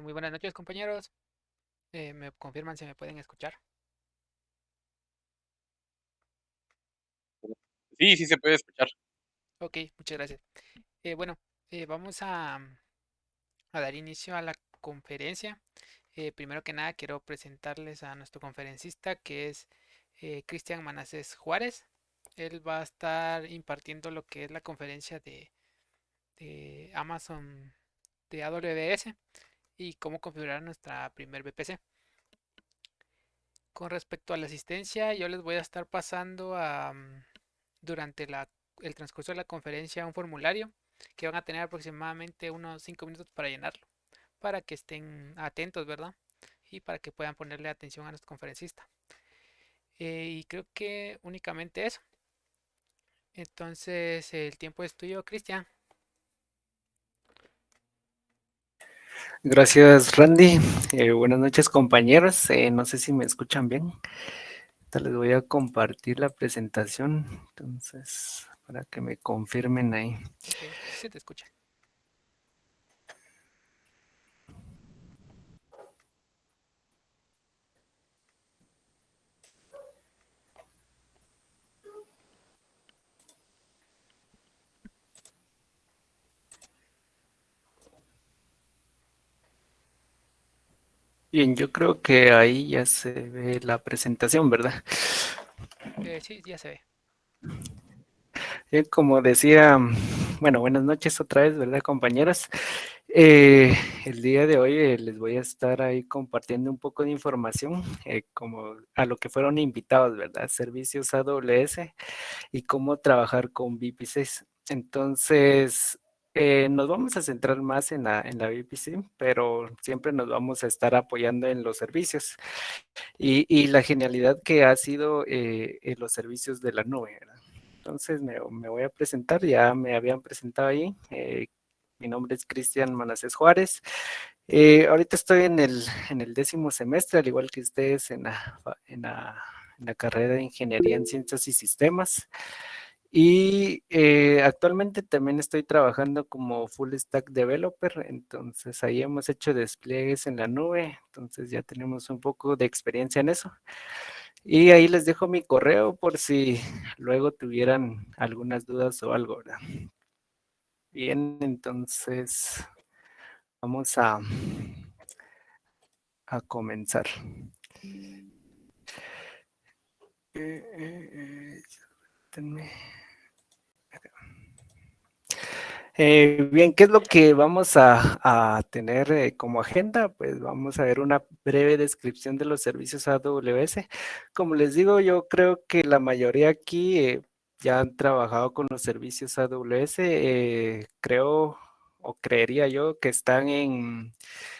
Muy buenas noches, compañeros. ¿Me confirman si me pueden escuchar? Sí, sí se puede escuchar. Ok, muchas gracias. Bueno, vamos a dar inicio a la conferencia. Primero que nada, quiero presentarles a nuestro conferencista, que es Cristian Manaces Juárez. Él va a estar impartiendo lo que es la conferencia de Amazon de AWS y cómo configurar nuestra primer VPC. Con respecto a la asistencia, yo les voy a estar pasando durante el transcurso de la conferencia un formulario que van a tener aproximadamente unos 5 minutos para llenarlo, para que estén atentos, ¿verdad? Y para que puedan ponerle atención a nuestro conferencista. Y creo que únicamente eso. Entonces, el tiempo es tuyo, Cristian. Gracias, Randy. Buenas noches, compañeros. No sé si me escuchan bien. Ahorita les voy a compartir la presentación, entonces, para que me confirmen ahí. Ok, sí se te escucha. Bien, yo creo que ahí ya se ve la presentación, ¿verdad? Sí, ya se ve. Como decía, bueno, buenas noches otra vez, ¿verdad, compañeras? Eh, el día de hoy les voy a estar ahí compartiendo un poco de información, como a lo que fueron invitados, ¿verdad? Servicios AWS y cómo trabajar con VPCs. Entonces, nos vamos a centrar más en la VPC, pero siempre nos vamos a estar apoyando en los servicios y la genialidad que ha sido en los servicios de la nube, ¿verdad? Entonces, me voy a presentar, ya me habían presentado ahí. Mi nombre es Cristian Manaces Juárez. Ahorita estoy en el 10º semestre, al igual que ustedes en la carrera de Ingeniería en Ciencias y Sistemas. Y actualmente también estoy trabajando como full stack developer, entonces ahí hemos hecho despliegues en la nube, entonces ya tenemos un poco de experiencia en eso. Y ahí les dejo mi correo por si luego tuvieran algunas dudas o algo, ¿verdad? Bien, entonces vamos a comenzar. Espérenme. Bien, ¿qué es lo que vamos a tener como agenda? Pues vamos a ver una breve descripción de los servicios AWS. Como les digo, yo creo que la mayoría aquí ya han trabajado con los servicios AWS. Creo o creería yo que están en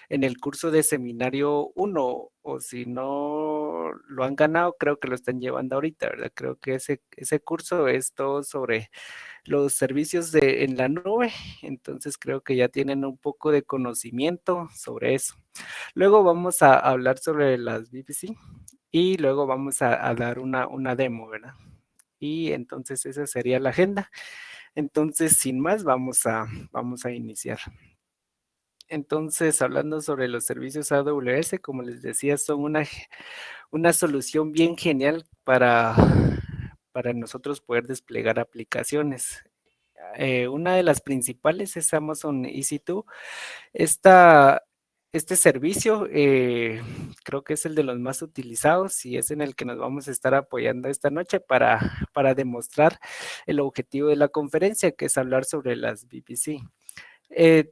el curso de seminario 1 o si no lo han ganado, creo que lo están llevando ahorita, ¿verdad? Creo que ese curso es todo sobre los servicios en la nube, entonces creo que ya tienen un poco de conocimiento sobre eso. Luego vamos a hablar sobre las VPC y luego vamos a dar una demo, ¿verdad? Y entonces esa sería la agenda. Entonces, sin más, vamos a iniciar. Entonces, hablando sobre los servicios AWS, como les decía, son una solución bien genial para nosotros poder desplegar aplicaciones. Una de las principales es Amazon EC2. Esta, este servicio creo que es el de los más utilizados y es en el que nos vamos a estar apoyando esta noche para demostrar el objetivo de la conferencia, que es hablar sobre las VPC.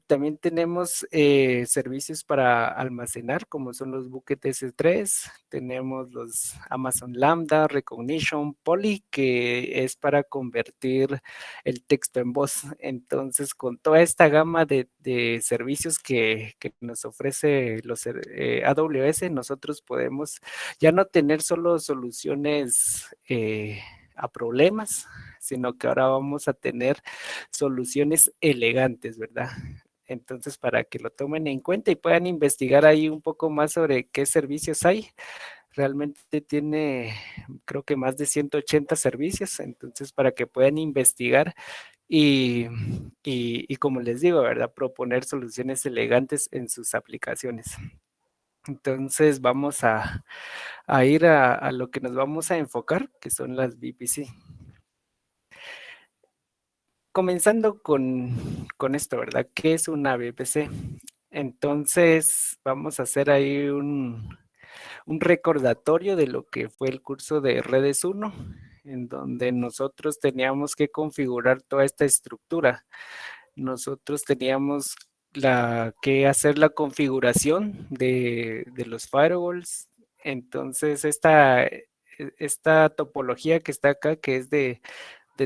También tenemos servicios para almacenar, como son los buckets S3, tenemos los Amazon Lambda, Recognition, Poly, que es para convertir el texto en voz. Entonces, con toda esta gama de servicios que nos ofrece los AWS, nosotros podemos ya no tener solo soluciones a problemas, sino que ahora vamos a tener soluciones elegantes, ¿verdad? Entonces, para que lo tomen en cuenta y puedan investigar ahí un poco más sobre qué servicios hay. Realmente tiene, creo que más de 180 servicios, entonces para que puedan investigar y como les digo, ¿verdad? Proponer soluciones elegantes en sus aplicaciones. Entonces vamos a ir a lo que nos vamos a enfocar, que son las VPC. Comenzando con esto, ¿verdad? ¿Qué es una VPC? Entonces vamos a hacer ahí un recordatorio de lo que fue el curso de Redes 1, en donde nosotros teníamos que configurar toda esta estructura. Nosotros teníamos que hacer la configuración de los firewalls. Entonces, esta topología que está acá, que es de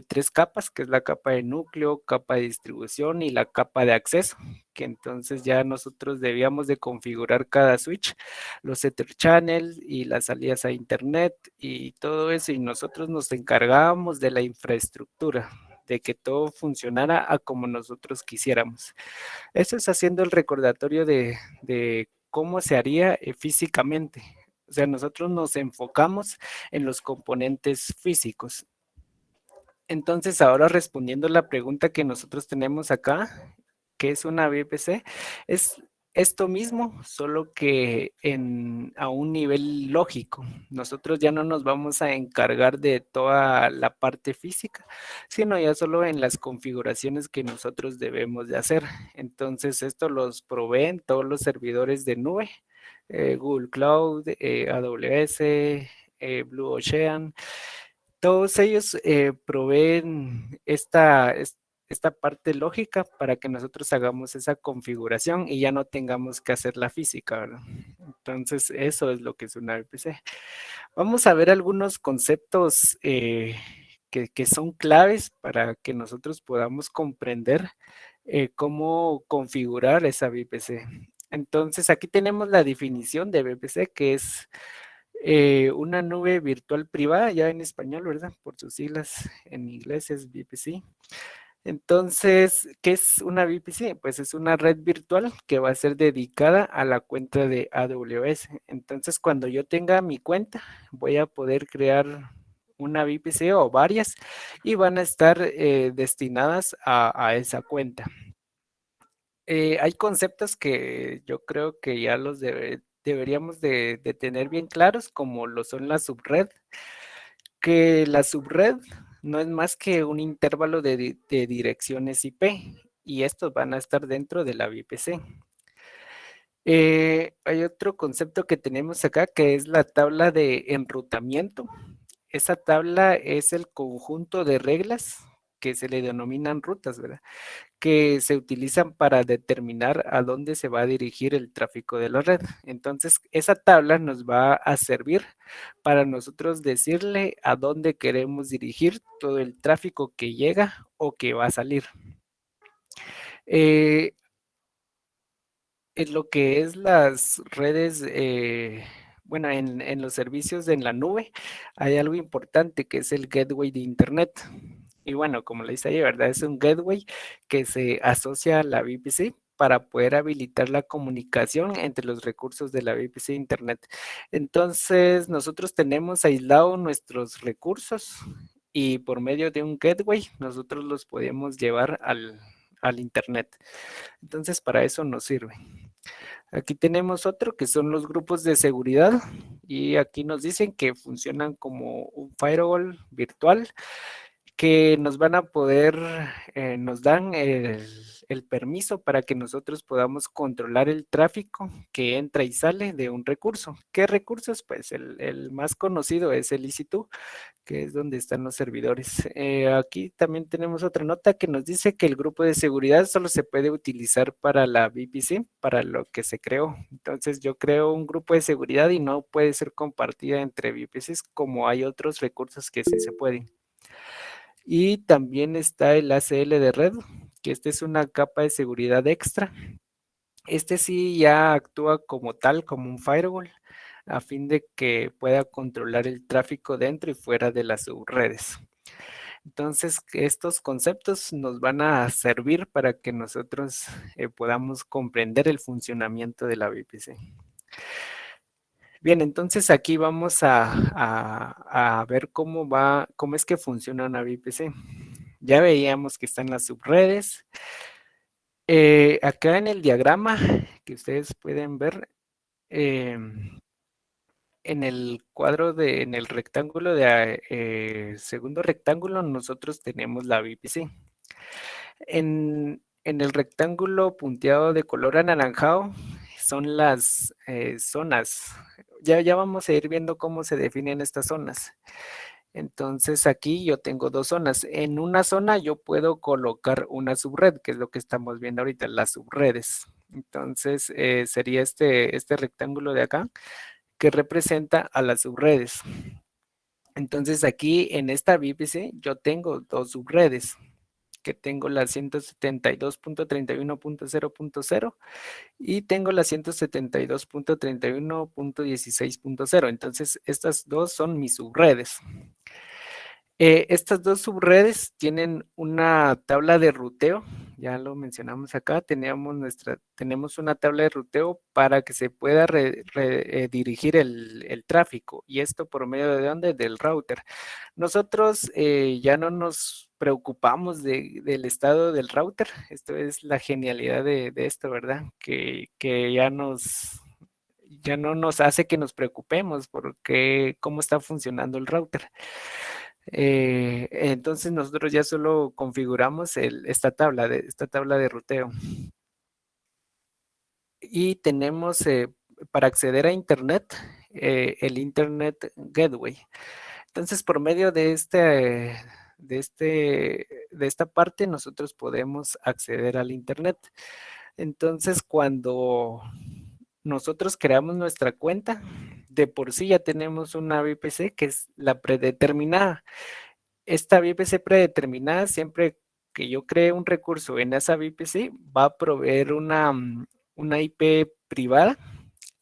tres capas, que es la capa de núcleo, capa de distribución y la capa de acceso, que entonces ya nosotros debíamos de configurar cada switch, los Ether channels y las salidas a internet y todo eso, y nosotros nos encargábamos de la infraestructura, de que todo funcionara a como nosotros quisiéramos. Eso es haciendo el recordatorio de cómo se haría físicamente. O sea, nosotros nos enfocamos en los componentes físicos. Entonces, ahora respondiendo la pregunta que nosotros tenemos acá, ¿qué es una VPC? Es esto mismo, solo que a un nivel lógico. Nosotros ya no nos vamos a encargar de toda la parte física, sino ya solo en las configuraciones que nosotros debemos de hacer. Entonces, esto los proveen todos los servidores de nube, Google Cloud, AWS, Blue Ocean. Todos ellos proveen esta parte lógica para que nosotros hagamos esa configuración y ya no tengamos que hacer la física, ¿verdad? Entonces, eso es lo que es una VPC. Vamos a ver algunos conceptos que son claves para que nosotros podamos comprender cómo configurar esa VPC. Entonces, aquí tenemos la definición de VPC, que es una nube virtual privada, ya en español, ¿verdad? Por sus siglas en inglés es VPC. Entonces, ¿qué es una VPC? Pues es una red virtual que va a ser dedicada a la cuenta de AWS. Entonces, cuando yo tenga mi cuenta, voy a poder crear una VPC o varias y van a estar destinadas a esa cuenta. Hay conceptos que yo creo que ya deberíamos de tener bien claros, como lo son la subred, que la subred no es más que un intervalo de direcciones IP y estos van a estar dentro de la VPC. Hay otro concepto que tenemos acá que es la tabla de enrutamiento. Esa tabla es el conjunto de reglas que se le denominan rutas, ¿verdad? Que se utilizan para determinar a dónde se va a dirigir el tráfico de la red. Entonces, esa tabla nos va a servir para nosotros decirle a dónde queremos dirigir todo el tráfico que llega o que va a salir. Eh, en lo que es las redes, bueno, en los servicios en la nube, hay algo importante que es el gateway de Internet. Y bueno, como le dice ahí, ¿verdad? Es un gateway que se asocia a la VPC para poder habilitar la comunicación entre los recursos de la VPC Internet. Entonces, nosotros tenemos aislado nuestros recursos y por medio de un gateway, nosotros los podemos llevar al Internet. Entonces, para eso nos sirve. Aquí tenemos otro que son los grupos de seguridad y aquí nos dicen que funcionan como un firewall virtual que nos van a poder, nos dan el permiso para que nosotros podamos controlar el tráfico que entra y sale de un recurso. ¿Qué recursos? Pues el más conocido es el EC2, que es donde están los servidores. Aquí también tenemos otra nota que nos dice que el grupo de seguridad solo se puede utilizar para la VPC, para lo que se creó. Entonces yo creo un grupo de seguridad y no puede ser compartida entre VPCs como hay otros recursos que sí se pueden. Y también está el ACL de red, que esta es una capa de seguridad extra. Este sí ya actúa como tal, como un firewall, a fin de que pueda controlar el tráfico dentro y fuera de las subredes. Entonces, estos conceptos nos van a servir para que nosotros podamos comprender el funcionamiento de la VPC. Bien, entonces aquí vamos a ver cómo es que funciona una VPC. Ya veíamos que están las subredes. Acá en el diagrama que ustedes pueden ver, en el cuadro en el rectángulo de segundo rectángulo, nosotros tenemos la VPC. En el rectángulo punteado de color anaranjado son las zonas. Ya vamos a ir viendo cómo se definen estas zonas. Entonces aquí yo tengo dos zonas. En una zona yo puedo colocar una subred, que es lo que estamos viendo ahorita, las subredes. Entonces sería este rectángulo de acá que representa a las subredes. Entonces aquí en esta VPC yo tengo dos subredes, que tengo la 172.31.0.0 y tengo la 172.31.16.0. Entonces estas dos son mis subredes. Estas dos subredes tienen una tabla de ruteo, ya lo mencionamos acá, tenemos una tabla de ruteo para que se pueda dirigir el tráfico, y esto por medio de dónde, del router. Nosotros ya no nos preocupamos del estado del router, esto es la genialidad de esto, ¿verdad? Que ya no nos hace que nos preocupemos porque cómo está funcionando el router. Entonces nosotros ya solo configuramos esta tabla de ruteo. Y tenemos para acceder a Internet, el Internet Gateway. Entonces, por medio de esta parte, nosotros podemos acceder al Internet. Entonces, cuando nosotros creamos nuestra cuenta, de por sí ya tenemos una VPC que es la predeterminada. Esta VPC predeterminada, siempre que yo cree un recurso en esa VPC, va a proveer una IP privada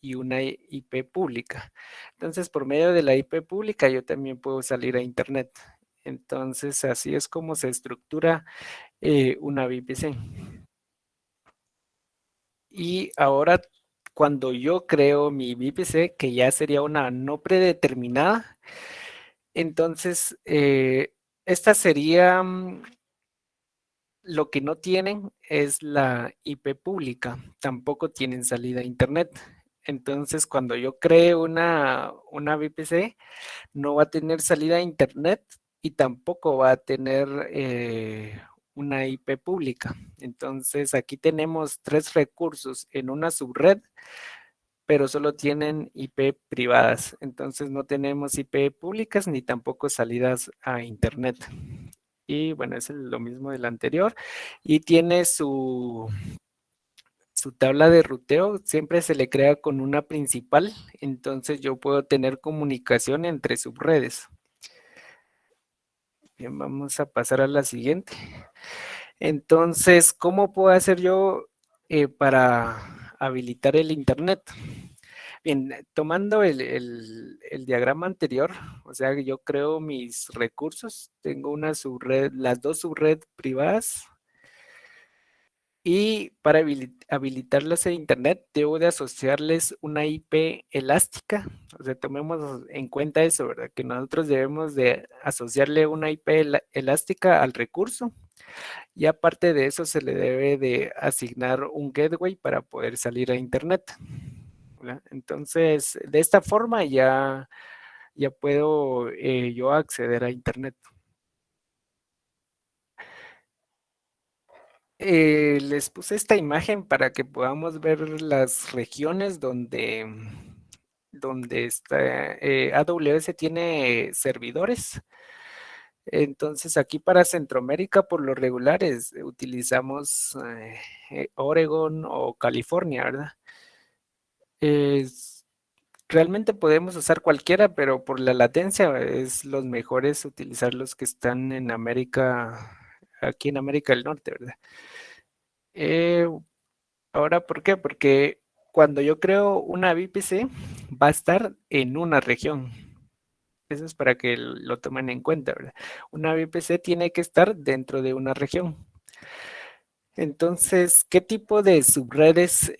y una IP pública. Entonces, por medio de la IP pública, yo también puedo salir a Internet. Entonces, así es como se estructura una VPC. Y ahora, cuando yo creo mi VPC, que ya sería una no predeterminada, entonces, esta sería lo que no tienen es la IP pública, tampoco tienen salida a Internet. Entonces, cuando yo cree una VPC, no va a tener salida a Internet y tampoco va a tener una IP pública. Entonces, aquí tenemos tres recursos en una subred, pero solo tienen IP privadas. Entonces, no tenemos IP públicas ni tampoco salidas a Internet. Y bueno, es lo mismo del anterior. Y tiene su tabla de ruteo, siempre se le crea con una principal, entonces yo puedo tener comunicación entre subredes. Bien, vamos a pasar a la siguiente. Entonces, ¿cómo puedo hacer yo para habilitar el Internet? Bien, tomando el diagrama anterior, o sea, yo creo mis recursos, tengo una subred, las dos subredes privadas, y para habilitarlas en Internet debo de asociarles una IP elástica. O sea, tomemos en cuenta eso, ¿verdad? Que nosotros debemos de asociarle una IP elástica al recurso, y aparte de eso se le debe de asignar un gateway para poder salir a Internet, ¿verdad? Entonces, de esta forma ya puedo yo acceder a Internet. Les puse esta imagen para que podamos ver las regiones donde está, AWS tiene servidores. Entonces, aquí para Centroamérica, por lo regular, utilizamos Oregon o California, ¿verdad? Es- Realmente podemos usar cualquiera, pero por la latencia es los mejores utilizar los que están en América, aquí en América del Norte, ¿verdad? Eh, Ahora, ¿por qué? Porque cuando yo creo una VPC, va a estar en una región. Eso es para que lo tomen en cuenta, ¿verdad? Una VPC tiene que estar dentro de una región. Entonces, ¿qué tipo de subredes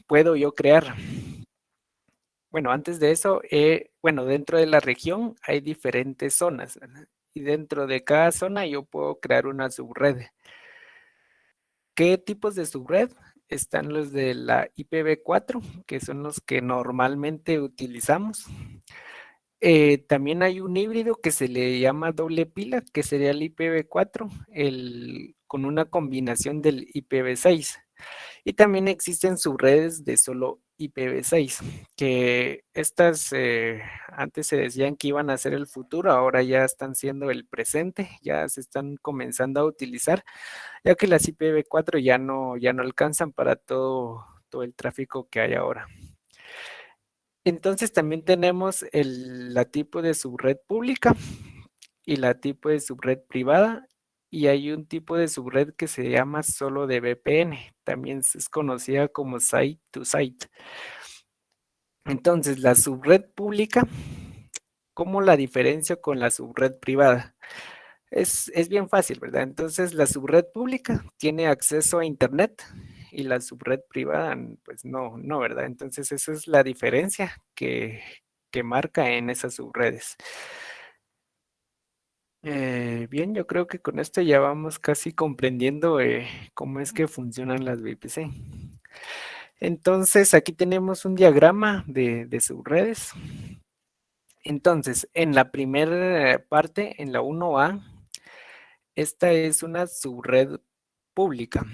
puedo yo crear? Bueno, antes de eso, bueno, dentro de la región hay diferentes zonas, ¿verdad? y dentro de cada zona yo puedo crear una subred. ¿Qué tipos de subred? Están los de la IPv4, que son los que normalmente utilizamos. También hay un híbrido que se le llama doble pila, que sería el IPv4, con una combinación del IPv6. Y también existen subredes de solo IPv6, que estas antes se decían que iban a ser el futuro, ahora ya están siendo el presente, ya se están comenzando a utilizar, ya que las IPv4 ya no alcanzan para todo el tráfico que hay ahora. Entonces también tenemos la tipo de subred pública y la tipo de subred privada, y hay un tipo de subred que se llama solo de VPN, también es conocida como site to site. Entonces la subred pública, ¿cómo la diferencio con la subred privada? Es bien fácil, ¿verdad? Entonces la subred pública tiene acceso a internet y la subred privada, pues no, ¿verdad? Entonces esa es la diferencia que marca en esas subredes. Bien, yo creo que con esto ya vamos casi comprendiendo cómo es que funcionan las VPC. Entonces, aquí tenemos un diagrama de subredes. Entonces, en la primera parte, en la 1A, esta es una subred pública.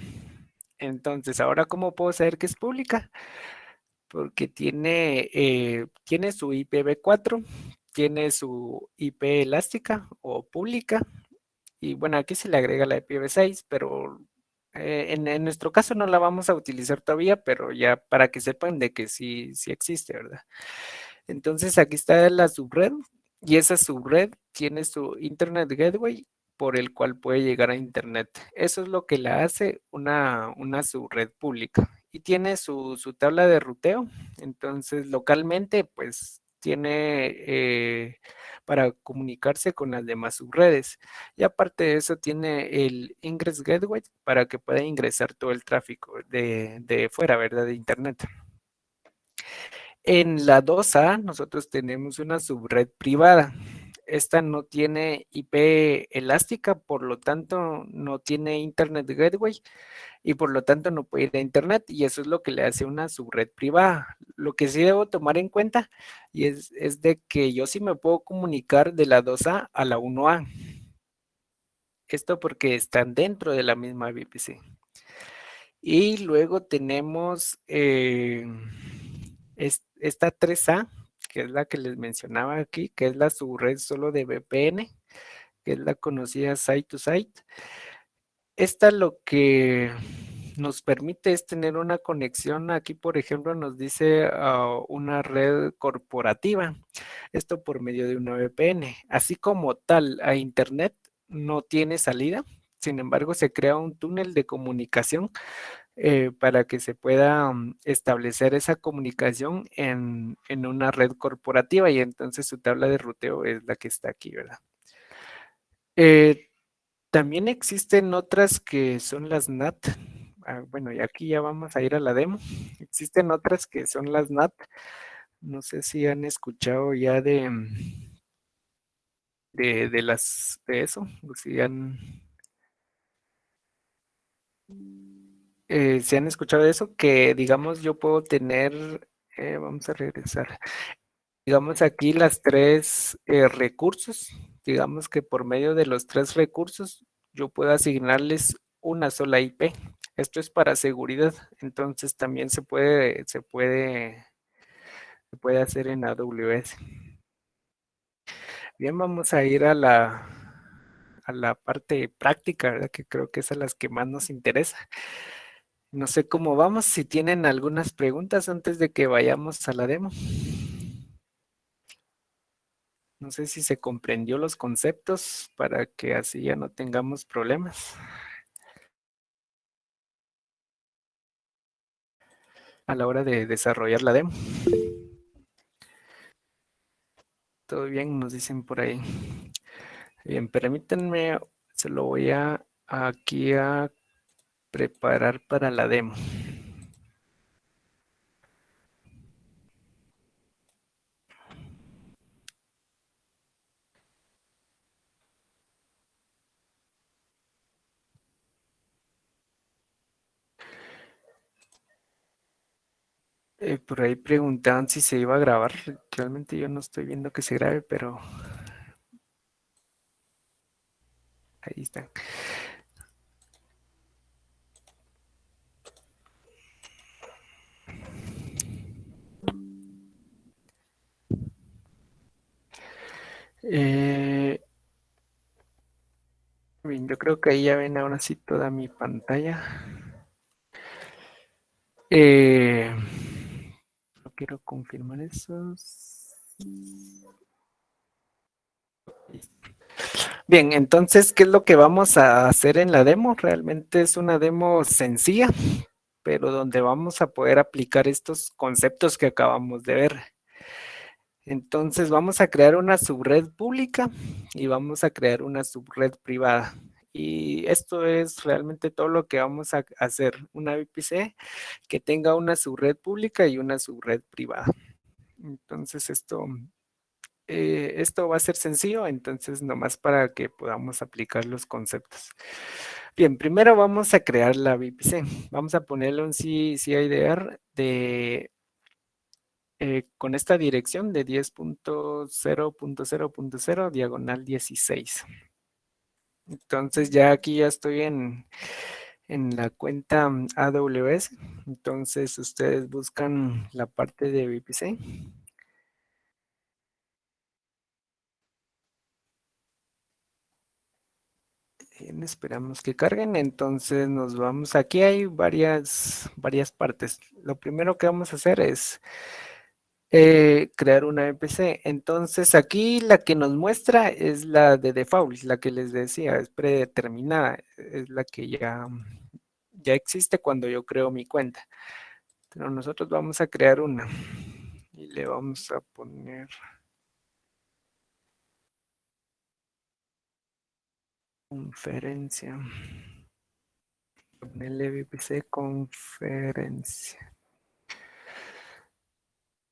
Entonces, ahora, ¿cómo puedo saber que es pública? Porque tiene su IPv4, tiene su IP elástica o pública, y bueno, aquí se le agrega la IPv6, pero en nuestro caso no la vamos a utilizar todavía, pero ya para que sepan de que sí existe, ¿verdad? Entonces aquí está la subred, y esa subred tiene su Internet Gateway por el cual puede llegar a Internet. Eso es lo que la hace una subred pública. Y tiene su tabla de ruteo. Entonces localmente pues tiene para comunicarse con las demás subredes. Y aparte de eso tiene el Ingress Gateway para que pueda ingresar todo el tráfico de fuera, ¿verdad? De Internet. En la 2A nosotros tenemos una subred privada. Esta no tiene IP elástica, por lo tanto no tiene Internet Gateway y por lo tanto no puede ir a Internet, y eso es lo que le hace una subred privada. Lo que sí debo tomar en cuenta y es de que yo sí me puedo comunicar de la 2A a la 1A. Esto porque están dentro de la misma VPC. Y luego tenemos esta 3A, que es la que les mencionaba aquí, que es la subred solo de VPN, que es la conocida Site to Site. Esta lo que nos permite es tener una conexión. Aquí, por ejemplo, nos dice una red corporativa. Esto por medio de una VPN. Así como tal, a Internet no tiene salida. Sin embargo, se crea un túnel de comunicación para que se pueda establecer esa comunicación en una red corporativa, y entonces su tabla de ruteo es la que está aquí, ¿verdad? Eh, También existen otras que son las NAT. Bueno, y aquí ya vamos a ir a la demo. Existen otras que son las NAT. No sé si han escuchado ya de eso, o si han escuchado de eso, que digamos yo puedo tener, vamos a regresar, digamos aquí las tres recursos, digamos que por medio de los tres recursos yo puedo asignarles una sola IP. Esto es para seguridad, entonces también se puede hacer en AWS. Bien, vamos a ir a la parte práctica, ¿verdad? Que creo que es a las que más nos interesa. No sé cómo vamos, si tienen algunas preguntas antes de que vayamos a la demo. No sé si se comprendió los conceptos para que así ya no tengamos problemas a la hora de desarrollar la demo. Todo bien, nos dicen por ahí. Bien, permítanme, se lo voy aquí a preparar para la demo. Por ahí preguntaban si se iba a grabar. Realmente yo no estoy viendo que se grabe, pero ahí está. Eh, Bien, yo creo que ahí ya ven ahora sí toda mi pantalla. Eh, no quiero confirmar eso. Bien, entonces, ¿qué es lo que vamos a hacer en la demo? Realmente es una demo sencilla, pero donde vamos a poder aplicar estos conceptos que acabamos de ver. Entonces vamos a crear una subred pública y vamos a crear una subred privada. Y esto es realmente todo lo que vamos a hacer. Una VPC que tenga una subred pública y una subred privada. Entonces esto va a ser sencillo, entonces nomás para que podamos aplicar los conceptos. Bien, primero vamos a crear la VPC. Vamos a ponerle un CIDR con esta dirección de 10.0.0.0 diagonal 16. Entonces ya aquí ya estoy en la cuenta AWS. Entonces ustedes buscan la parte de VPC. Bien, esperamos que carguen. Entonces nos vamos. Aquí hay varias partes. Lo primero que vamos a hacer es crear una VPC. Entonces aquí la que nos muestra es la de default, la que les decía, es predeterminada, es la que ya existe cuando yo creo mi cuenta. Pero nosotros vamos a crear una y le vamos a poner conferencia. Ponerle VPC conferencia.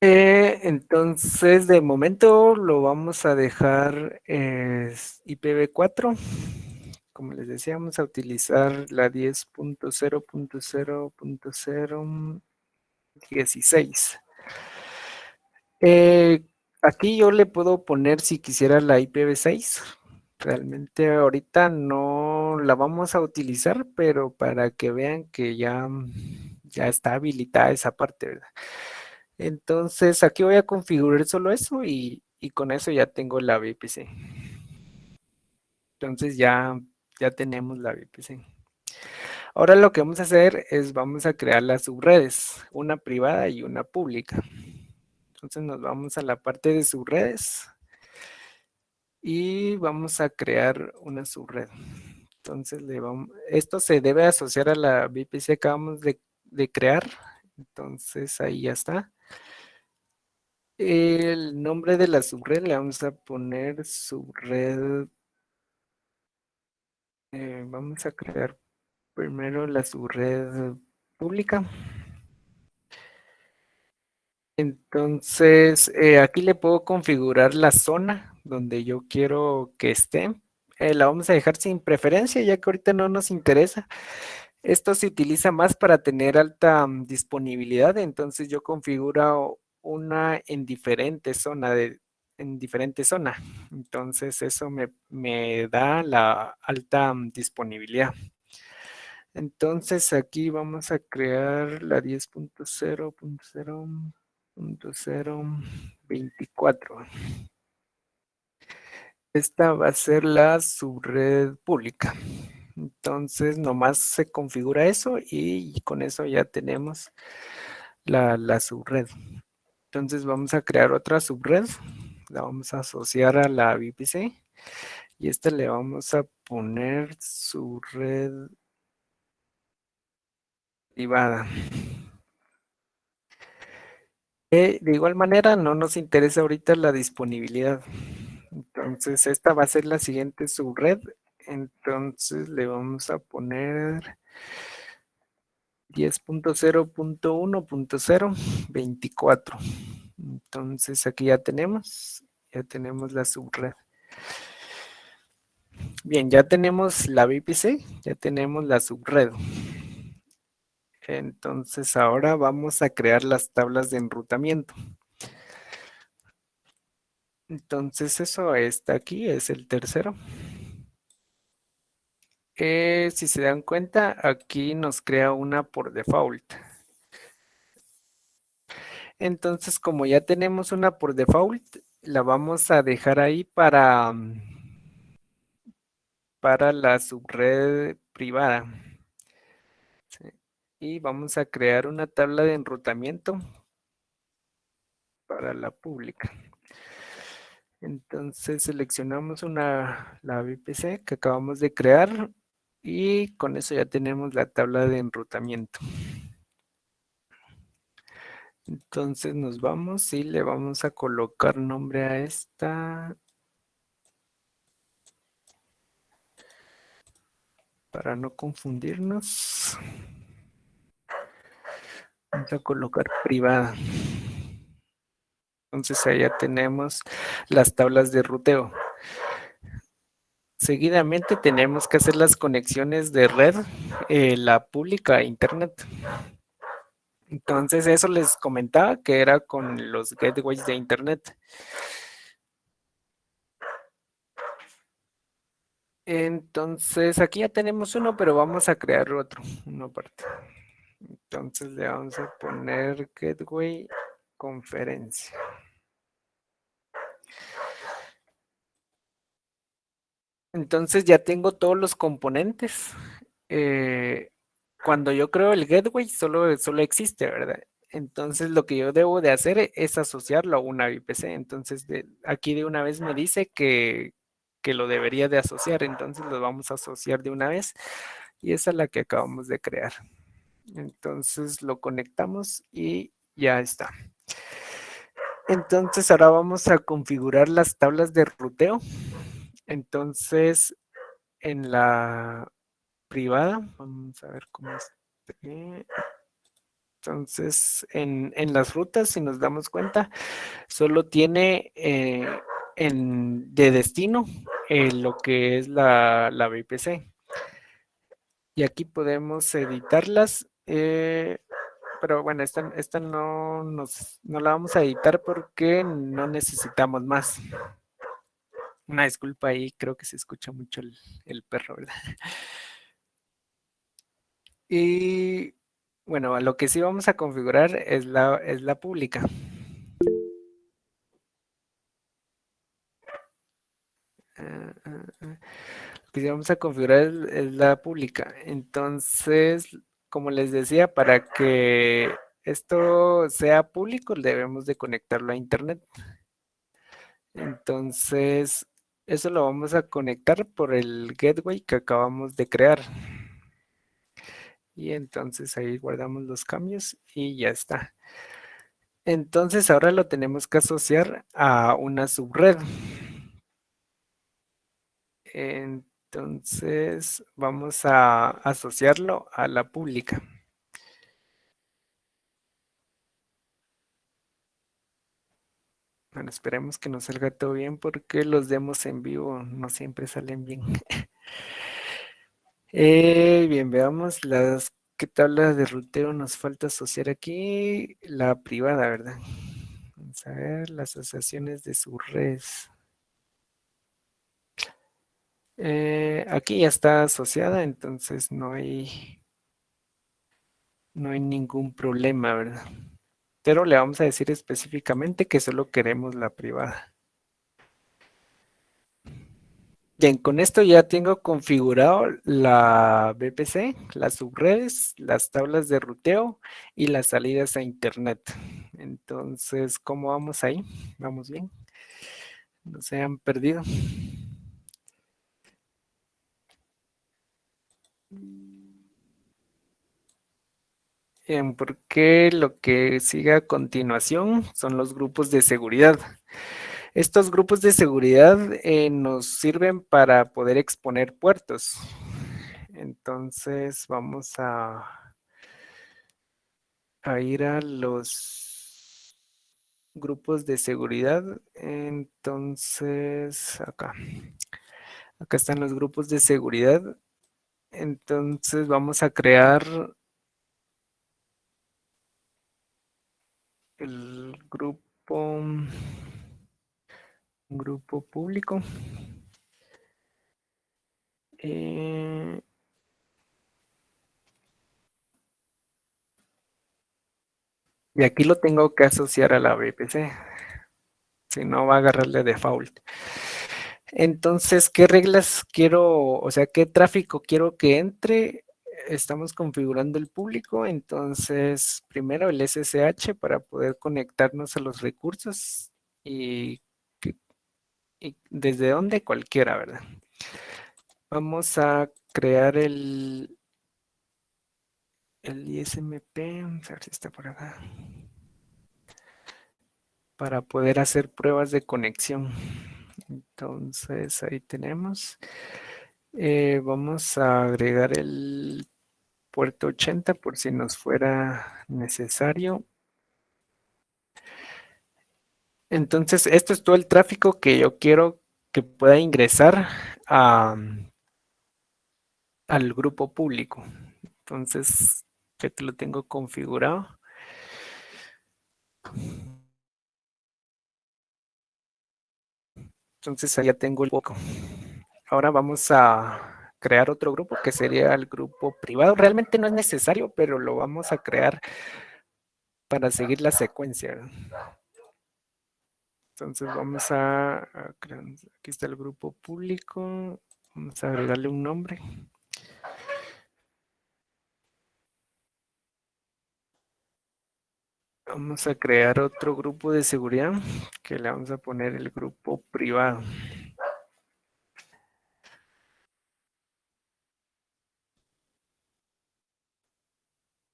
Entonces, de momento lo vamos a dejar IPv4. Como les decía, vamos a utilizar la 10.0.0.0.16. Eh, Aquí yo le puedo poner si quisiera la IPv6. Realmente ahorita no la vamos a utilizar, pero para que vean que ya está habilitada esa parte, ¿verdad? Entonces aquí voy a configurar solo eso y con eso ya tengo la VPC. Entonces ya tenemos la VPC. Ahora lo que vamos a hacer es vamos a crear las subredes, una privada y una pública. Entonces nos vamos a la parte de subredes y vamos a crear una subred. Entonces esto se debe asociar a la VPC que acabamos de crear. Entonces ahí ya está. El nombre de la subred le vamos a poner subred. Vamos a crear primero la subred pública. Entonces, aquí le puedo configurar la zona donde yo quiero que esté. La vamos a dejar sin preferencia, ya que ahorita no nos interesa. Esto se utiliza más para tener alta disponibilidad, entonces yo configuro una en diferente zona en diferente zona. Entonces eso me da la alta disponibilidad. Entonces aquí vamos a crear la 10.0.0.0.024. Esta va a ser la subred pública. Entonces nomás se configura eso y con eso ya tenemos la subred. Entonces vamos a crear otra subred. La vamos a asociar a la VPC y esta le vamos a poner subred privada. De igual manera, no nos interesa ahorita la disponibilidad. Entonces, esta va a ser la siguiente subred. Entonces, le vamos a poner 10.0.1.0.24. Entonces, aquí ya tenemos la subred. Bien, ya tenemos la VPC, ya tenemos la subred. Entonces ahora vamos a crear las tablas de enrutamiento. Entonces eso está aquí, es el tercero. Si se dan cuenta, aquí nos crea una por default. Entonces, como ya tenemos una por default, la vamos a dejar ahí para la subred privada. ¿Sí? Y vamos a crear una tabla de enrutamiento para la pública. Entonces seleccionamos la VPC que acabamos de crear y con eso ya tenemos la tabla de enrutamiento. Entonces nos vamos y le vamos a colocar nombre a esta para no confundirnos. Vamos a colocar privada. Entonces ahí ya tenemos las tablas de ruteo. Seguidamente tenemos que hacer las conexiones de red, la pública a internet. Entonces eso les comentaba que era con los gateways de internet. Entonces aquí ya tenemos uno, pero vamos a crear otro, uno aparte. Entonces le vamos a poner gateway conferencia. Entonces ya tengo todos los componentes. Eh, Cuando yo creo el gateway solo existe, ¿verdad? Entonces lo que yo debo de hacer es asociarlo a una VPC. Entonces aquí de una vez me dice que lo debería de asociar. Entonces lo vamos a asociar de una vez y esa es la que acabamos de crear. Entonces lo conectamos y ya está. Entonces ahora vamos a configurar las tablas de ruteo. Entonces en la privada, vamos a ver cómo es. Entonces en las rutas, si nos damos cuenta, solo tiene de destino lo que es la VPC. Y aquí podemos editarlas. Pero bueno, esta no la vamos a editar porque no necesitamos más. Una disculpa ahí, creo que se escucha mucho el perro, ¿verdad? Y bueno, a lo que sí vamos a configurar es la pública. Lo que sí vamos a configurar es la pública. Entonces, como les decía, para que esto sea público, debemos de conectarlo a internet. Entonces, eso lo vamos a conectar por el gateway que acabamos de crear. Y entonces ahí guardamos los cambios y ya está. Entonces ahora lo tenemos que asociar a una subred. Entonces vamos a asociarlo a la pública. Bueno, esperemos que nos salga todo bien porque los demos en vivo no siempre salen bien. Bien, veamos qué tabla de ruteo nos falta asociar aquí. La privada, ¿verdad? Vamos a ver las asociaciones de subredes. Aquí ya está asociada, entonces no hay ningún problema, ¿verdad? Pero le vamos a decir específicamente que solo queremos la privada. Bien, con esto ya tengo configurado la VPC, las subredes, las tablas de ruteo y las salidas a internet. Entonces, ¿cómo vamos ahí? ¿Vamos bien? No se han perdido. Porque lo que sigue a continuación son los grupos de seguridad. Estos grupos de seguridad nos sirven para poder exponer puertos. Entonces vamos a ir a los grupos de seguridad. Entonces, acá están los grupos de seguridad. Entonces vamos a crear el grupo público. Eh, y aquí lo tengo que asociar a la VPC, si no va a agarrarle default. Entonces, ¿qué reglas quiero, o sea, qué tráfico quiero que entre? Estamos configurando el público, entonces primero el SSH para poder conectarnos a los recursos y, y desde donde cualquiera, ¿verdad? Vamos a crear el ISMP, vamos a ver si está por acá, para poder hacer pruebas de conexión. Entonces ahí tenemos. Vamos a agregar el puerto 80 por si nos fuera necesario. Entonces, esto es todo el tráfico que yo quiero que pueda ingresar a, al grupo público. Entonces, ya que lo tengo configurado. Entonces, allá tengo el poco. Ahora vamos a crear otro grupo que sería el grupo privado. Realmente no es necesario, pero lo vamos a crear para seguir la secuencia, ¿verdad? Entonces vamos a crear, aquí está el grupo público, vamos a agregarle un nombre. Vamos a crear otro grupo de seguridad que le vamos a poner el grupo privado.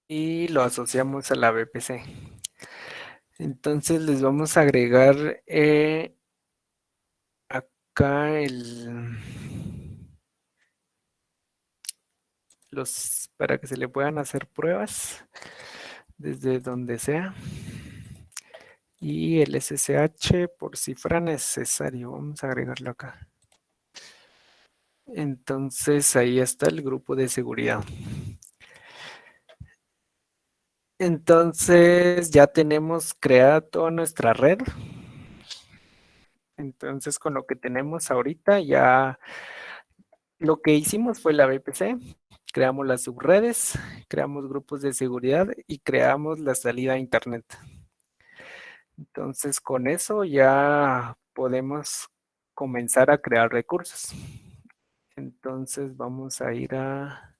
Y lo asociamos a la VPC. Entonces les vamos a agregar acá para que se le puedan hacer pruebas desde donde sea. Y el SSH por si fuera necesario. Vamos a agregarlo acá. Entonces ahí está el grupo de seguridad. Entonces ya tenemos creada toda nuestra red. Entonces con lo que tenemos ahorita ya lo que hicimos fue la VPC, creamos las subredes, creamos grupos de seguridad y creamos la salida a internet. Entonces con eso ya podemos comenzar a crear recursos. Entonces vamos a ir a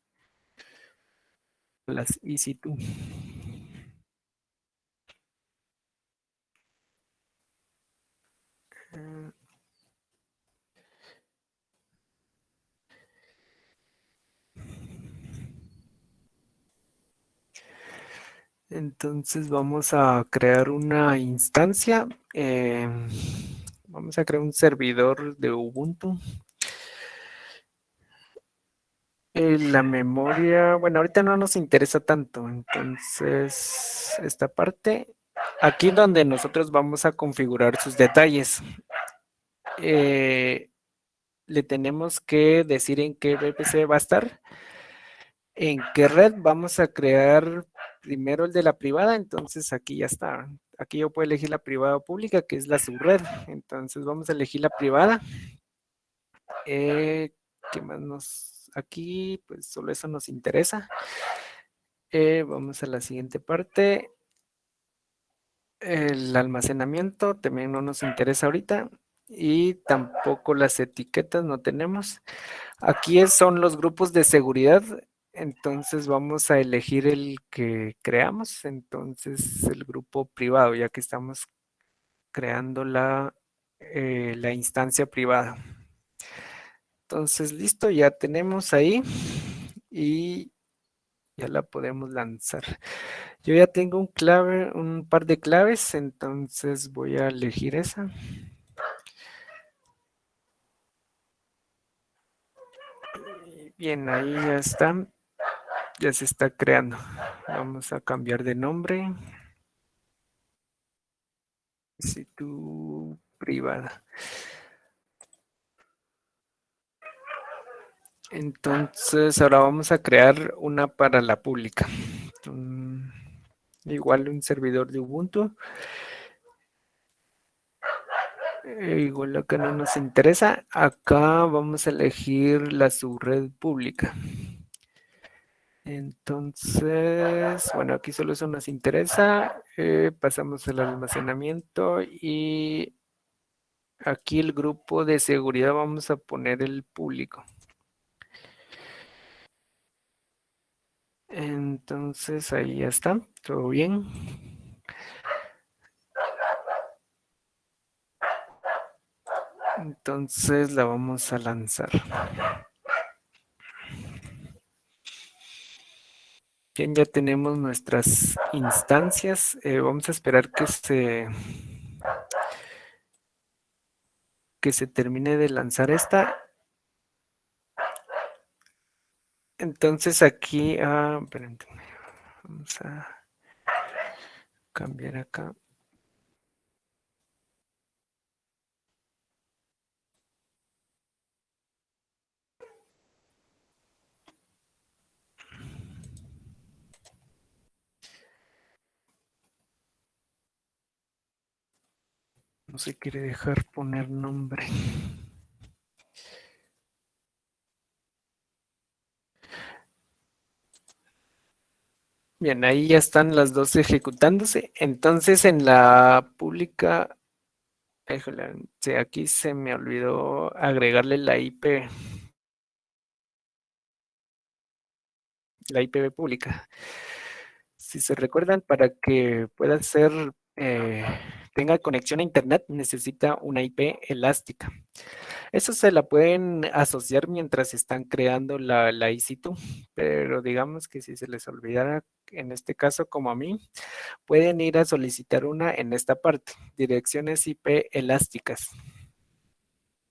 las EC2. Entonces vamos a crear una instancia. Vamos a crear un servidor de Ubuntu. La memoria, bueno, ahorita no nos interesa tanto. Entonces, esta parte, aquí donde nosotros vamos a configurar sus detalles. Le tenemos que decir en qué VPC va a estar, en qué red vamos a crear primero el de la privada, entonces aquí ya está. Aquí yo puedo elegir la privada o pública, que es la subred. Entonces vamos a elegir la privada. ¿Qué más nos? Aquí, pues solo eso nos interesa. Vamos a la siguiente parte. El almacenamiento también no nos interesa ahorita. Y tampoco las etiquetas no tenemos. Aquí son los grupos de seguridad. Entonces vamos a elegir el que creamos. Entonces el grupo privado, ya que estamos creando la instancia privada. Entonces listo, ya tenemos ahí y ya la podemos lanzar. Yo ya tengo un par de claves, entonces voy a elegir esa. Bien, ahí ya está. Ya se está creando. Vamos a cambiar de nombre. Si tu privada. Entonces ahora vamos a crear una para la pública. igual un servidor de Ubuntu. Igual acá no nos interesa. Acá vamos a elegir la subred pública. Entonces, bueno, aquí solo eso nos interesa. Pasamos al almacenamiento y aquí el grupo de seguridad vamos a poner el público. Entonces ahí ya está, todo bien. Entonces la vamos a lanzar. Bien, ya tenemos nuestras instancias. Vamos a esperar que se termine de lanzar esta. Entonces aquí, permítanme, vamos a cambiar acá. No se quiere dejar poner nombre. Bien, ahí ya están las dos ejecutándose. Entonces en la pública, híjole, sí, aquí se me olvidó agregarle la IPv pública. Si se recuerdan, para que pueda ser, tenga conexión a internet, necesita una IP elástica. Eso se la pueden asociar mientras están creando la EC2, pero digamos que si se les olvidara, en este caso como a mí, pueden ir a solicitar una en esta parte, direcciones IP elásticas.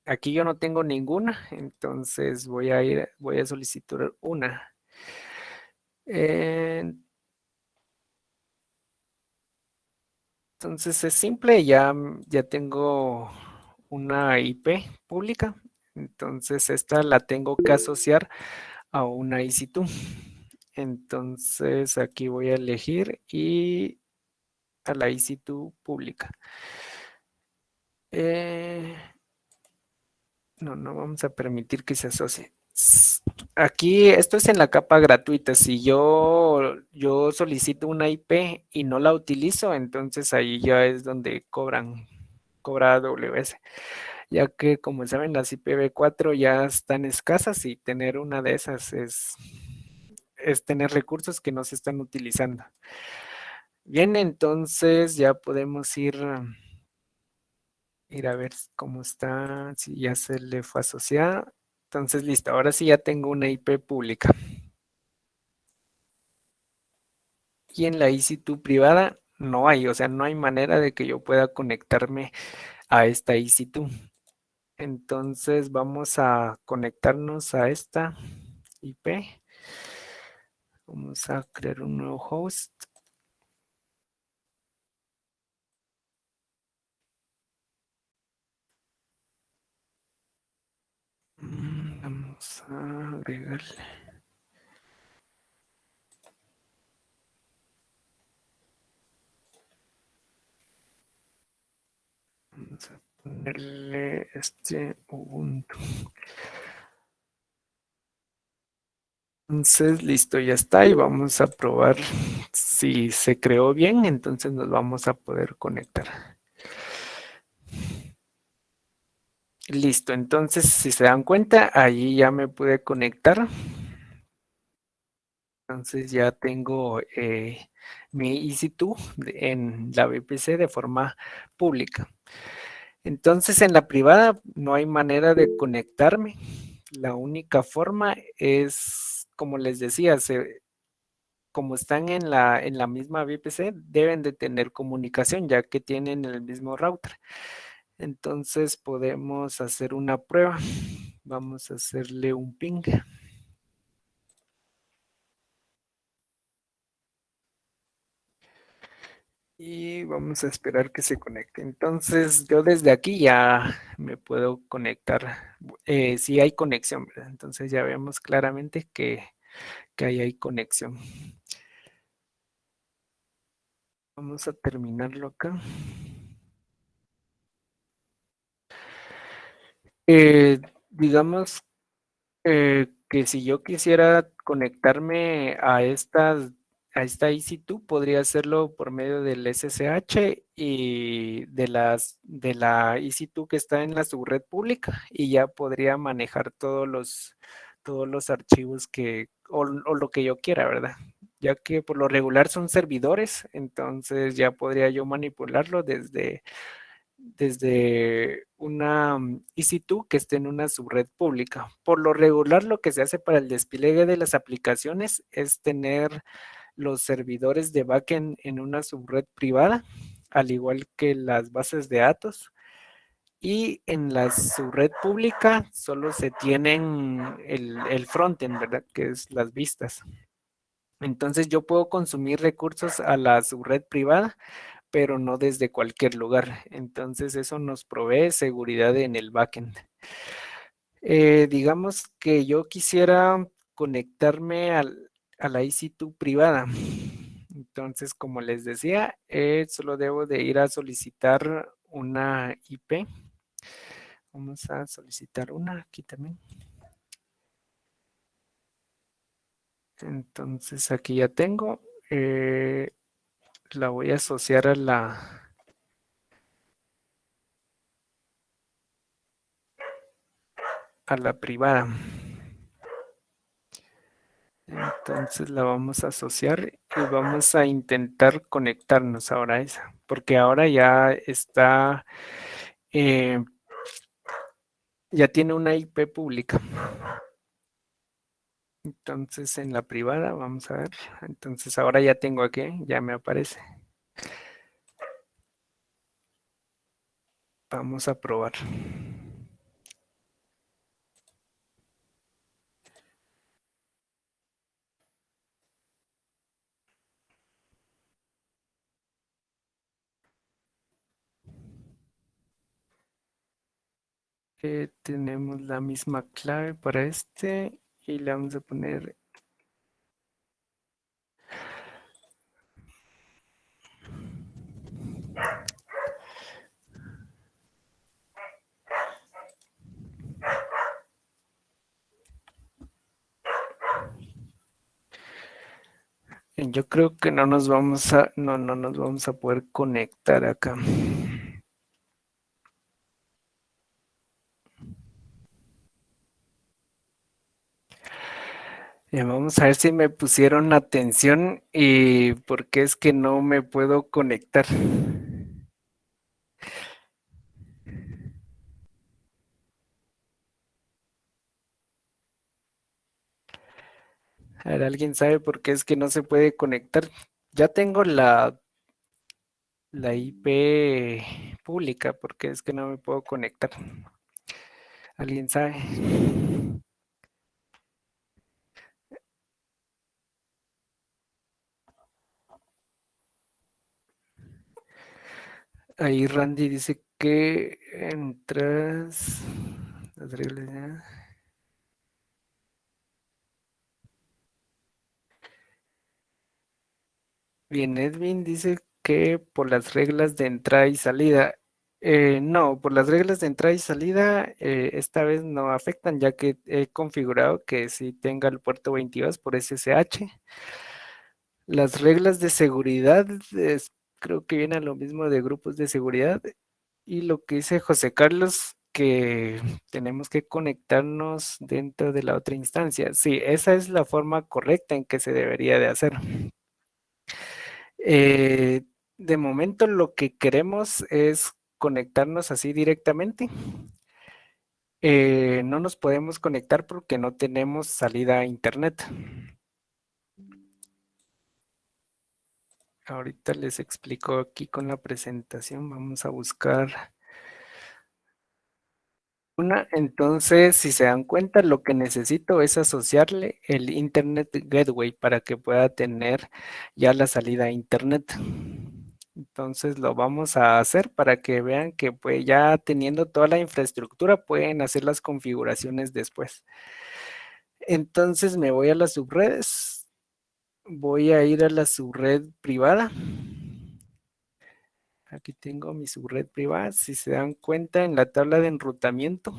Aquí yo no tengo ninguna, entonces voy a solicitar una. Eh, entonces es simple, ya tengo una IP pública, entonces esta la tengo que asociar a una EC2. Entonces aquí voy a elegir y a la EC2 pública. Eh, no vamos a permitir que se asocie. Aquí, esto es en la capa gratuita. Si yo solicito una IP y no la utilizo, entonces ahí ya es donde cobra AWS. Ya que, como saben, las IPv4 ya están escasas y tener una de esas es tener recursos que no se están utilizando. Bien, entonces ya podemos ir a ver cómo está, si ya se le fue asociada. Entonces, listo, ahora sí ya tengo una IP pública. Y en la EC2 privada no hay, o sea, no hay manera de que yo pueda conectarme a esta EC2. Entonces vamos a conectarnos a esta IP. Vamos a crear un nuevo host. Vamos a agregarle. Vamos a ponerle este Ubuntu. Entonces, listo, ya está. Y vamos a probar si se creó bien. Entonces nos vamos a poder conectar. Listo, entonces si se dan cuenta, allí ya me pude conectar. Entonces ya tengo mi EC2 en la VPC de forma pública. Entonces en la privada no hay manera de conectarme. La única forma es, como les decía, como están en la misma VPC, deben de tener comunicación ya que tienen el mismo router. Entonces podemos hacer una prueba. Vamos a hacerle un ping. Y vamos a esperar que se conecte. Entonces yo desde aquí ya me puedo conectar. Si hay conexión, ¿verdad? Entonces ya vemos claramente que ahí hay conexión. Vamos a terminarlo acá. Digamos que si yo quisiera conectarme a esta EC2, podría hacerlo por medio del SSH y de la EC2 que está en la subred pública y ya podría manejar todos los archivos o lo que yo quiera, ¿verdad? Ya que por lo regular son servidores, entonces ya podría yo manipularlo desde una EC2 que esté en una subred pública. Por lo regular, lo que se hace para el despliegue de las aplicaciones es tener los servidores de backend en una subred privada, al igual que las bases de datos. Y en la subred pública solo se tienen el frontend, ¿verdad? Que es las vistas. Entonces yo puedo consumir recursos a la subred privada pero no desde cualquier lugar. Entonces eso nos provee seguridad en el backend. Digamos que yo quisiera conectarme a la EC2 privada. Entonces, como les decía, solo debo de ir a solicitar una IP. Vamos a solicitar una aquí también. Entonces, aquí ya tengo. La voy a asociar a la privada. Entonces la vamos a asociar y vamos a intentar conectarnos ahora a esa, porque ahora ya está, eh, ya tiene una IP pública. Entonces en la privada, vamos a ver. Entonces ahora ya tengo aquí, ya me aparece. Vamos a probar. Tenemos la misma clave para este y le vamos a poner. Yo creo que no nos vamos a poder conectar acá. Vamos a ver si me pusieron atención y por qué es que no me puedo conectar. A ver, ¿alguien sabe por qué es que no se puede conectar? Ya tengo la IP pública, ¿por qué es que no me puedo conectar? ¿Alguien sabe? Ahí Randy dice que entras. Las reglas ya. Bien, Edwin dice que por las reglas de entrada y salida. No, por las reglas de entrada y salida esta vez no afectan ya que he configurado que si tenga el puerto 22 por SSH. Las reglas de seguridad creo que viene a lo mismo de grupos de seguridad. Y lo que dice José Carlos, que tenemos que conectarnos dentro de la otra instancia. Sí, esa es la forma correcta en que se debería de hacer. Eh, de momento lo que queremos es conectarnos así directamente. No nos podemos conectar porque no tenemos salida a internet. Ahorita les explico aquí con la presentación. Vamos a buscar una. Entonces, si se dan cuenta, lo que necesito es asociarle el Internet Gateway para que pueda tener ya la salida a internet. Entonces lo vamos a hacer para que vean que pues ya teniendo toda la infraestructura pueden hacer las configuraciones después. Entonces me voy a las subredes, voy a ir a la subred privada Aquí tengo mi subred privada. Si se dan cuenta, en la tabla de enrutamiento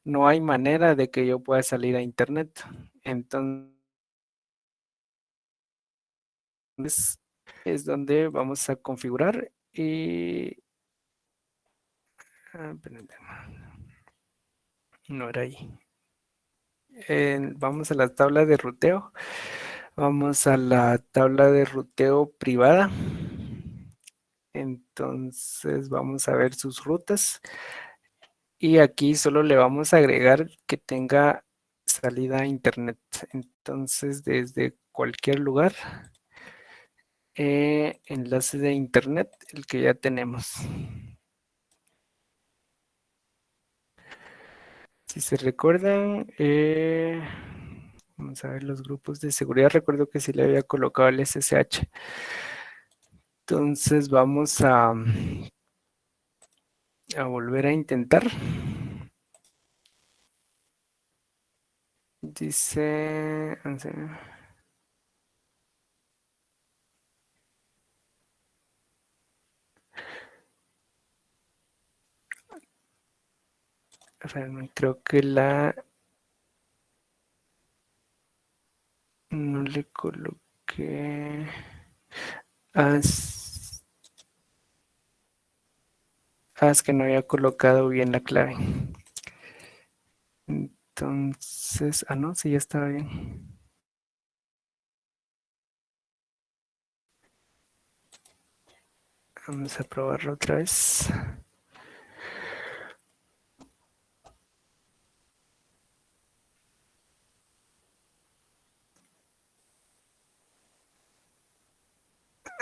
no hay manera de que yo pueda salir a internet. Entonces es donde vamos a configurar y espérate, no era ahí. Vamos a la tabla de ruteo. Vamos a la tabla de ruteo privada. Entonces vamos a ver sus rutas y aquí solo le vamos a agregar que tenga salida a internet. Entonces desde cualquier lugar, enlace de internet, el que ya tenemos. Si se recuerdan, vamos a ver los grupos de seguridad. Recuerdo que sí le había colocado el SSH. Entonces vamos a volver a intentar. Dice, creo que no le coloqué. Es, es que no había colocado bien la clave. Entonces, no, sí, ya estaba bien. Vamos a probarlo otra vez.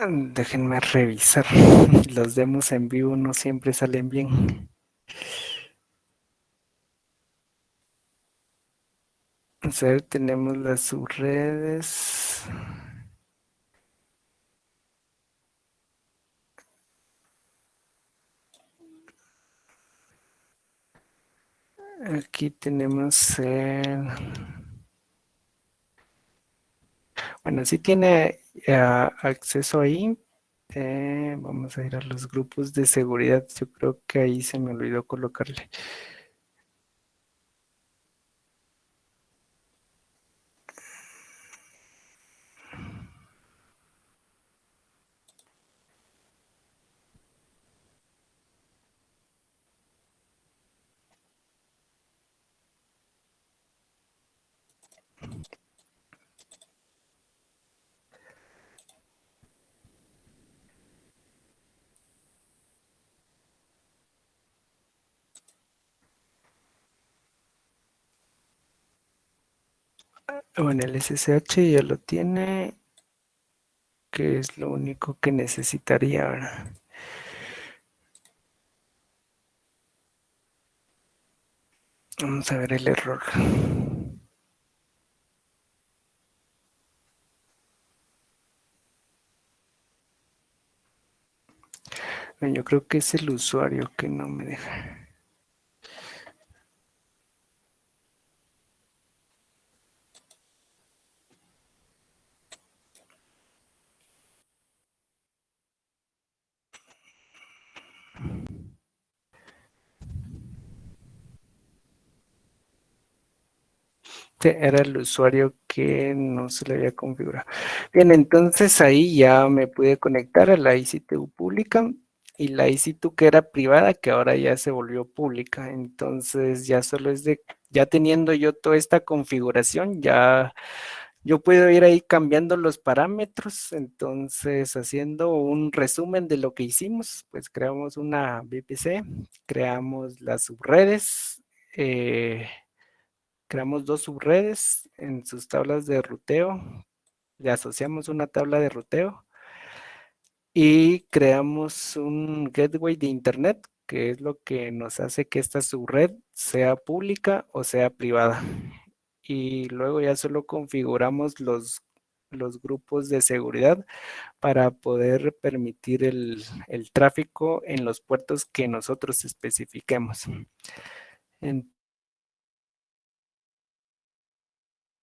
Déjenme revisar. Los demos en vivo no siempre salen bien. Vamos a ver, tenemos las subredes. Aquí tenemos el... Bueno, sí tiene acceso ahí. Vamos a ir a los grupos de seguridad. Yo creo que ahí se me olvidó colocarle. Bueno, el SSH ya lo tiene, que es lo único que necesitaría ahora. Vamos a ver el error. Bueno, yo creo que es el usuario que no me deja. Era el usuario que no se le había configurado. Bien, entonces ahí ya me pude conectar a la ICTU pública y la ICTU que era privada, que ahora ya se volvió pública. Entonces ya solo es ya teniendo yo toda esta configuración, ya yo puedo ir ahí cambiando los parámetros. Entonces, haciendo un resumen de lo que hicimos, pues creamos una VPC, creamos las subredes, creamos dos subredes en sus tablas de ruteo, le asociamos una tabla de ruteo y creamos un gateway de internet, que es lo que nos hace que esta subred sea pública o sea privada. Y luego ya solo configuramos los grupos de seguridad para poder permitir el tráfico en los puertos que nosotros especifiquemos.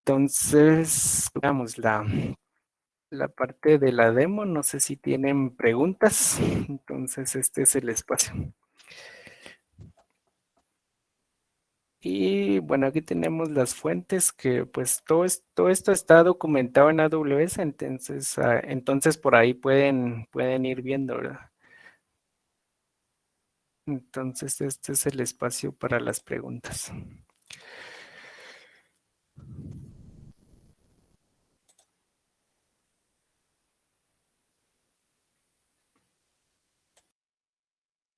Entonces, veamos la parte de la demo. No sé si tienen preguntas. Entonces, este es el espacio. Y bueno, aquí tenemos las fuentes que pues todo esto está documentado en AWS, entonces por ahí pueden ir viendo, ¿verdad? Entonces este es el espacio para las preguntas.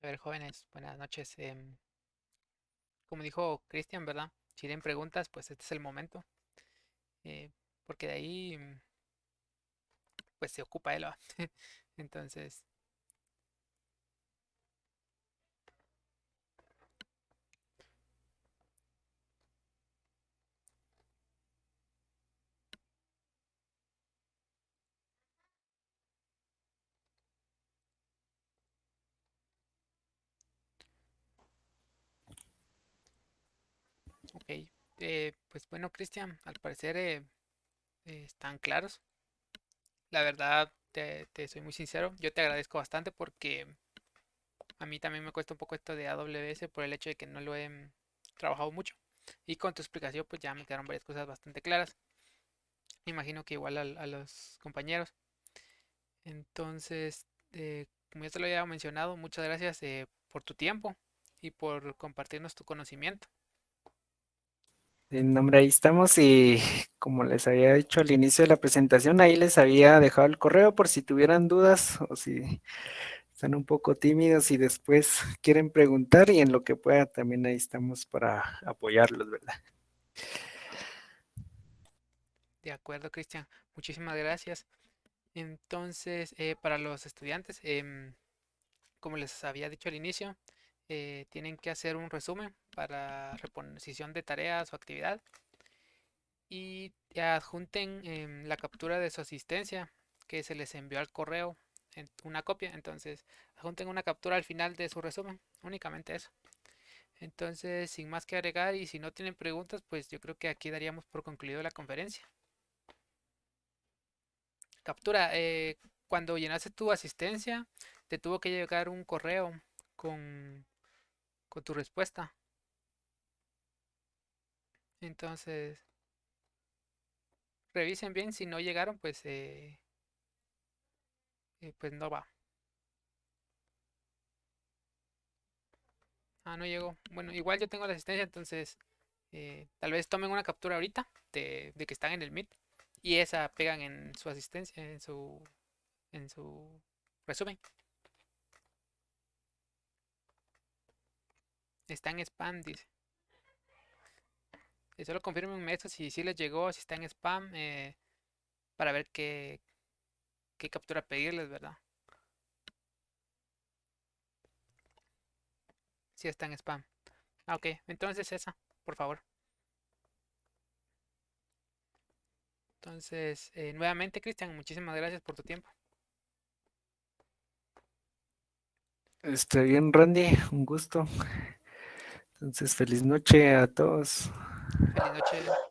A ver, jóvenes, buenas noches. Como dijo Cristian, ¿verdad? Si tienen preguntas, pues este es el momento. eh, Porque de ahí, pues se ocupa él, ¿va? Entonces, ok. Pues bueno, Cristian, al parecer están claros. La verdad, te soy muy sincero. Yo te agradezco bastante porque a mí también me cuesta un poco esto de AWS por el hecho de que no lo he trabajado mucho. Y con tu explicación, pues ya me quedaron varias cosas bastante claras. Me imagino que igual a los compañeros. Entonces, como ya te lo había mencionado, muchas gracias por tu tiempo y por compartirnos tu conocimiento. En nombre, ahí estamos y como les había dicho al inicio de la presentación, ahí les había dejado el correo por si tuvieran dudas o si están un poco tímidos y después quieren preguntar y en lo que pueda también ahí estamos para apoyarlos, ¿verdad? De acuerdo, Cristian. Muchísimas gracias. Entonces, para los estudiantes, como les había dicho al inicio, tienen que hacer un resumen para reposición de tareas o actividad y adjunten la captura de su asistencia que se les envió al correo en una copia. Entonces, adjunten una captura al final de su resumen. Únicamente eso. Entonces, sin más que agregar y si no tienen preguntas, pues yo creo que aquí daríamos por concluido la conferencia. Captura, cuando llenaste tu asistencia, te tuvo que llegar un correo con, con tu respuesta. Entonces, revisen bien, si no llegaron, pues, pues no va. Ah, no llegó. Bueno, igual yo tengo la asistencia, entonces tal vez tomen una captura ahorita de que están en el Meet y esa pegan en su asistencia, en su resumen. Está en spam, dice. Solo confirmen eso si sí les llegó, si está en spam, para ver qué captura pedirles, ¿verdad? Si está en spam. Ah, ok, entonces esa, por favor. Entonces, nuevamente, Cristian, muchísimas gracias por tu tiempo. Está bien, Randy, un gusto. Entonces, feliz noche a todos. Feliz noche.